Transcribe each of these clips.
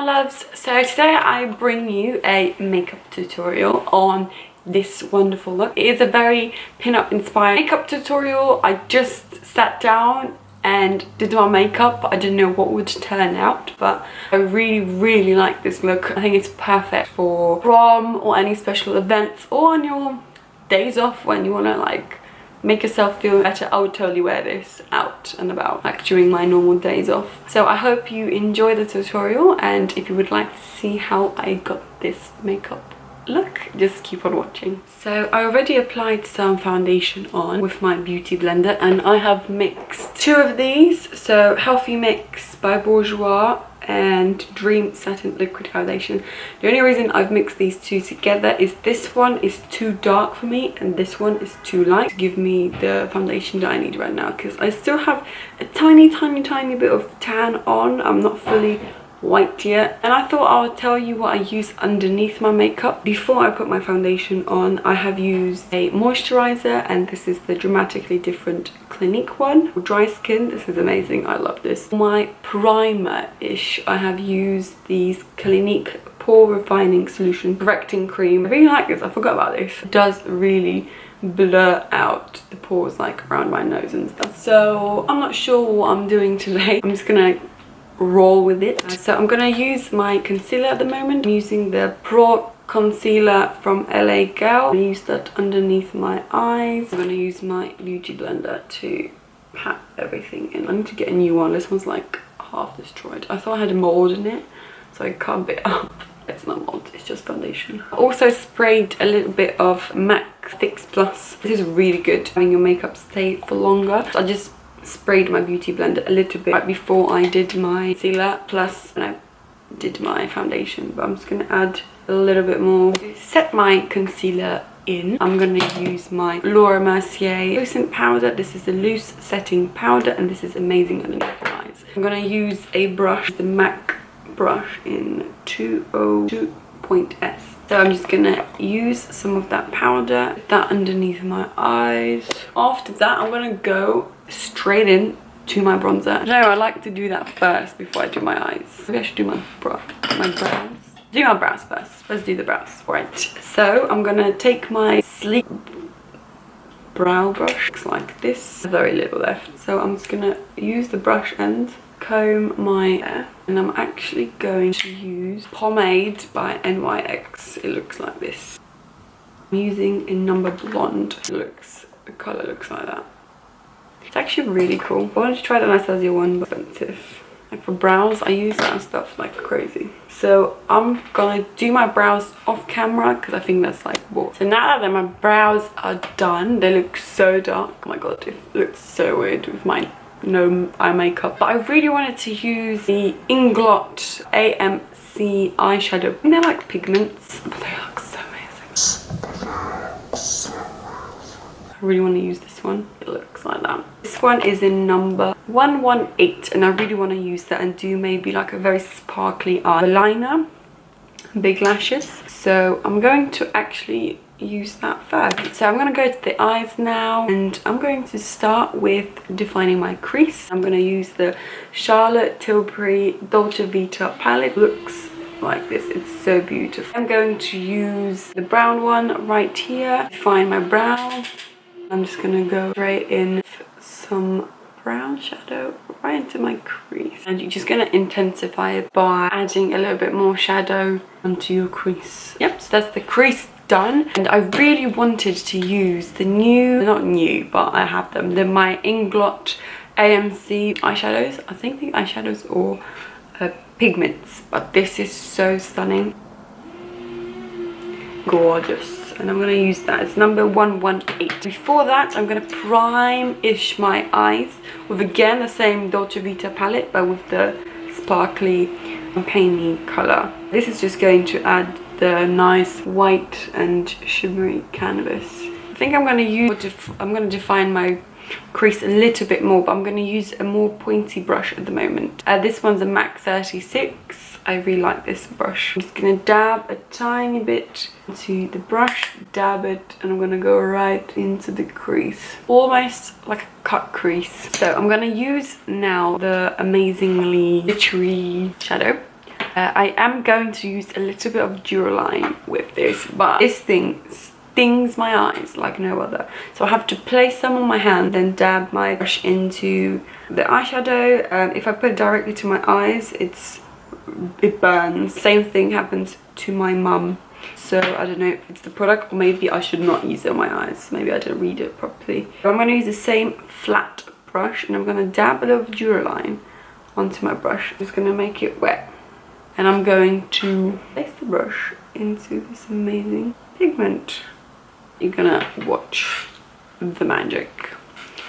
loves. So today I bring you a makeup tutorial on this wonderful look. It is a very pin-up inspired makeup tutorial. I just sat down and did my makeup. I didn't know what would turn out, but I really like this look. I think it's perfect for prom or any special events or on your days off when you want to like make yourself feel better. I would totally wear this out and about, like during my normal days off. So I hope you enjoy the tutorial, and if you would like to see how I got this makeup look, just keep on watching. So I already applied some foundation on with my beauty blender, and I have mixed two of these. So Healthy Mix by Bourjois and Dream Satin Liquid Foundation. The only reason I've mixed these two together is this one is too dark for me and this one is too light to give me the foundation that I need right now, because I still have a tiny bit of tan on. I'm not fully white yet, and I thought I would tell you what I use underneath my makeup. Before I put my foundation on, I have used a moisturizer, and this is the Dramatically Different Clinique one for dry skin. This is amazing, I love this. My primer-ish, I have used these Clinique Pore Refining Solution Correcting Cream. I really like this, I forgot about this. It does really blur out the pores like around my nose and stuff. So I'm not sure what I'm doing today. I'm just gonna roll with it. So I'm gonna use my concealer at the moment. I'm using the Pro Concealer from LA Girl. I use that underneath my eyes. I'm gonna use my beauty blender to pat everything in. I need to get a new one. This one's like half destroyed. I thought I had a mold in it, so I cut it up. It's not mold, it's just foundation. I also sprayed a little bit of MAC Fix Plus. This is really good, having your makeup stay for longer. So I just sprayed my beauty blender a little bit right before I did my concealer plus when I did my foundation, but I'm just going to add a little bit more to set my concealer in. I'm going to use my Laura Mercier Lucent Powder. This is a loose setting powder, and this is amazing underneath the eyes. I'm going to use a brush, the MAC brush in 202.S. So I'm just gonna use some of that powder, put that underneath my eyes. After that, I'm gonna go straight in to my bronzer. No, I like to do that first before I do my eyes. Maybe I should do my brows. Do my brows first. Let's do the brows. Right. So I'm gonna take my sleek brow brush. Looks like this. Very little left. So I'm just gonna use the brush end, comb my hair, and I'm actually going to use pomade by NYX. It looks like this. I'm using in Number Blonde. The color looks like that. It's actually really cool. I wanted to try the Anastasia one, but expensive. Like for brows, I use that stuff like crazy. So I'm gonna do my brows off camera because I think that's like what. So now that my brows are done, they look so dark. Oh my god, it looks so weird with my no eye makeup. But I really wanted to use the Inglot AMC eyeshadow. I think they're like pigments, but they look so amazing. I really want to use this one. It looks like that. This one is in number 118, and I really want to use that and do maybe like a very sparkly eyeliner, big lashes. So I'm going to actually use that first. So I'm going to go to the eyes now, and I'm going to start with defining my crease. I'm going to use the Charlotte Tilbury Dolce Vita palette. Looks like this. It's so beautiful. I'm going to use the brown one right here, define my brow. I'm just going to go straight in with some brown shadow right into my crease, and you're just going to intensify it by adding a little bit more shadow onto your crease. Yep, so that's the crease done. And I really wanted to use the new, not new, but I have them, my Inglot AMC eyeshadows. I think the eyeshadows or pigments, but this is so stunning, gorgeous. And I'm going to use that. It's number 118. Before that, I'm going to prime-ish my eyes with again the same Dolce Vita palette, but with the sparkly champagne color. This is just going to add the nice white and shimmery canvas. I think I'm going to define my crease a little bit more, but I'm going to use a more pointy brush at the moment. This one's a MAC 36. I really like this brush. I'm just going to dab a tiny bit into the brush, dab it, and I'm going to go right into the crease. Almost like a cut crease. So I'm going to use now the amazingly glittery shadow. I am going to use a little bit of Duraline with this, but this thing stings my eyes like no other. So I have to place some on my hand, then dab my brush into the eyeshadow. If I put it directly to my eyes, it burns. Same thing happens to my mum. So I don't know if it's the product, or maybe I should not use it on my eyes. Maybe I didn't read it properly. So I'm going to use the same flat brush, and I'm going to dab a little Duraline onto my brush. I'm just going to make it wet. And I'm going to place the brush into this amazing pigment. You're going to watch the magic.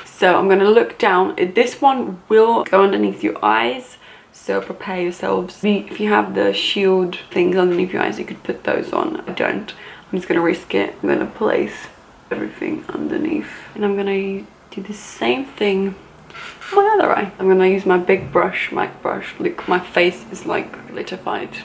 So I'm going to look down. This one will go underneath your eyes. So prepare yourselves. If you have the shield things underneath your eyes, you could put those on. I don't. I'm just going to risk it. I'm going to place everything underneath. And I'm going to do the same thing on my other eye. I'm going to use my big brush, MAC brush. Look, my face is like litified.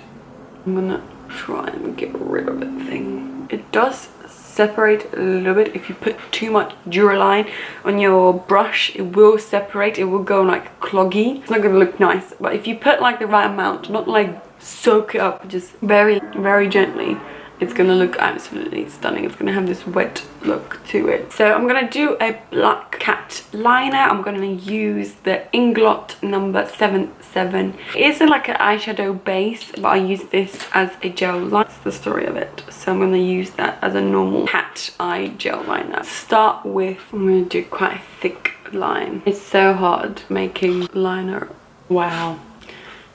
I'm going to try and get rid of that thing. It does separate a little bit. If you put too much Duraline on your brush, it will separate. It will go like cloggy. It's not gonna look nice. But if you put like the right amount, not like soak it up, just very, very gently, it's gonna look absolutely stunning. It's gonna have this wet look to it. So I'm gonna do a black cat liner. I'm gonna use the Inglot number 77. It isn't like an eyeshadow base, but I use this as a gel liner. That's the story of it. So I'm gonna use that as a normal cat eye gel liner. Start with, I'm gonna do quite a thick line. It's so hard making liner. Wow,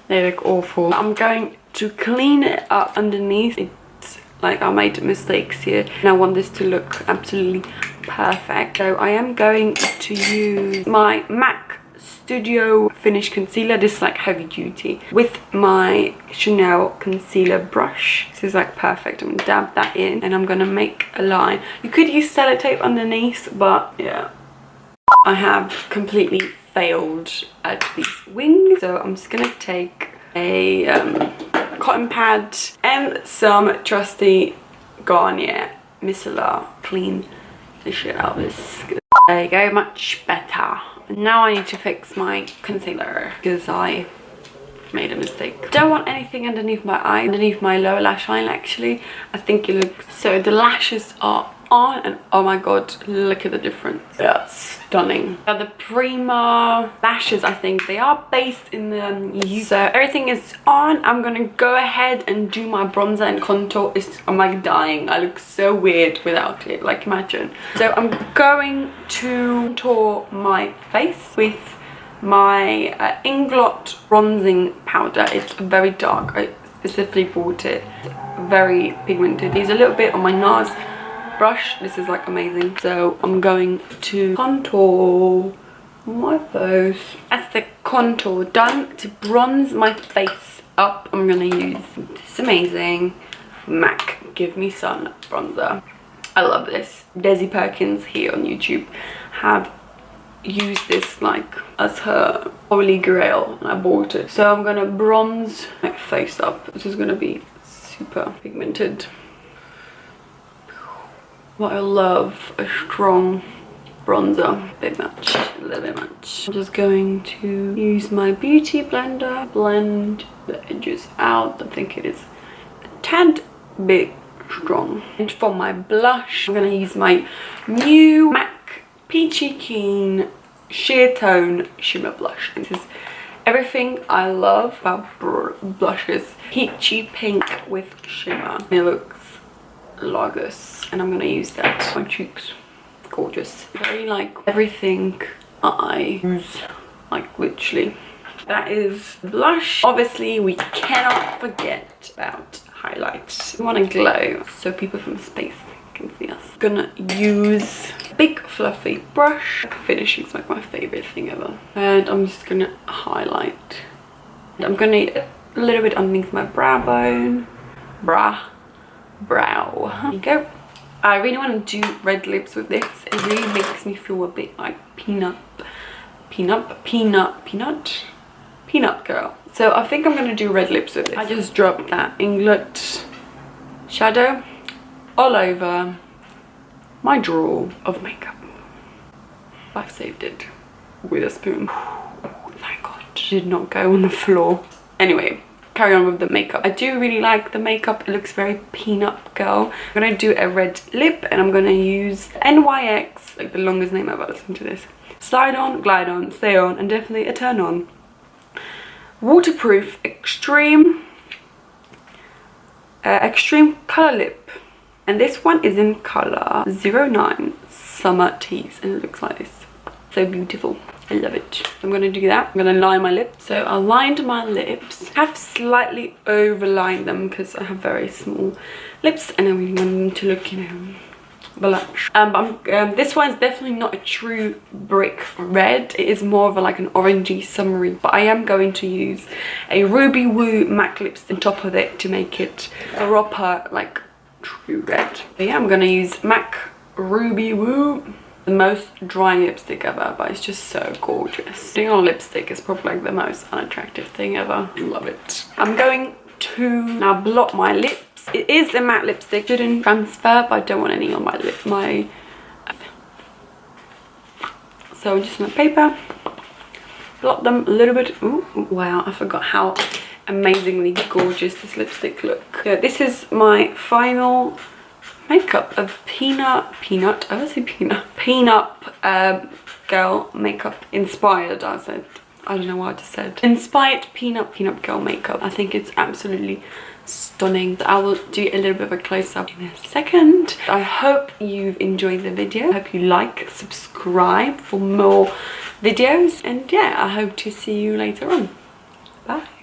they look awful. I'm going to clean it up underneath. Like, I made mistakes here and I want this to look absolutely perfect. So I am going to use my MAC Studio Finish Concealer. This is like heavy duty, with my Chanel concealer brush. This is like perfect. I'm gonna dab that in and I'm gonna make a line. You could use sellotape underneath, but yeah, I have completely failed at these wings. So I'm just gonna take a cotton pad and some trusty Garnier Micellar. Clean the shit out of this. There you go, much better. Now I need to fix my concealer because I made a mistake. Don't want anything underneath my eye, underneath my lower lash line actually. I think it looks, so the lashes are on and oh my god, look at the difference. Yeah, stunning. The Prima lashes, I think they are based in the EU. So everything is on. I'm gonna go ahead and do my bronzer and contour. I'm like dying. I look so weird without it, like imagine. So I'm going to contour my face with my Inglot bronzing powder. It's very dark. I specifically bought it. Very pigmented. Use a little bit on my NARS brush. This is like amazing. So I'm going to contour my face. That's the contour done. To bronze my face up, I'm gonna use this amazing MAC Give Me Sun bronzer. I love this. Desi Perkins here on YouTube have used this like as her holy grail and I bought it. So I'm gonna bronze my face up. This is gonna be super pigmented. What I love, a strong bronzer. A bit much, a little bit much. I'm just going to use my beauty blender, blend the edges out. I think it is a tad bit strong. And for my blush, I'm going to use my new MAC Peachy Keen Sheer Tone Shimmer Blush. This is everything I love about blushes. Peachy pink with shimmer. It looks gorgeous, and I'm gonna use that on my cheeks. Gorgeous. Very like everything I use, like literally. That is blush. Obviously we cannot forget about highlights. We want to glow so people from space can see us. I'm gonna use a big fluffy brush. Finishing is like my favorite thing ever, and I'm just gonna highlight. I'm gonna a little bit underneath my brow bone. Brow. There you go. I really want to do red lips with this. It really makes me feel a bit like peanut girl. So I think I'm going to do red lips with this. I just dropped that Inglot shadow all over my drawer of makeup. I've saved it with a spoon. Thank God. Did not go on the floor. Anyway, carry on with the makeup. I do really like the makeup. It looks very peanut girl. I'm gonna do a red lip, and I'm gonna use NYX, like the longest name ever. Listen to this. Slide on, glide on, stay on, and definitely a turn on. Waterproof extreme color lip, and this one is in color 09 Summer Tease, and it looks like this. So beautiful. I love it. I'm gonna do that. I'm gonna line my lips. So I lined my lips. I have slightly overlined them because I have very small lips, and I really want them to look, you know, blush. This one's definitely not a true brick red. It is more of like an orangey summery, but I am going to use a Ruby Woo MAC lipstick on top of it to make it a proper like true red. But yeah, I'm gonna use MAC Ruby Woo. The most dry lipstick ever, but it's just so gorgeous. Putting on lipstick is probably like the most unattractive thing ever. Love it. I'm going to now blot my lips. It is a matte lipstick, shouldn't transfer, but I don't want any on my lip. So just on the paper, blot them a little bit. Ooh, wow, I forgot how amazingly gorgeous this lipstick looks. So this is my final makeup of peanut girl makeup inspired. I don't know what I just said. Inspired peanut girl makeup. I think it's absolutely stunning. I will do a little bit of a close-up in a second. I hope you've enjoyed the video. I hope you like, subscribe for more videos, and yeah, I hope to see you later on. Bye.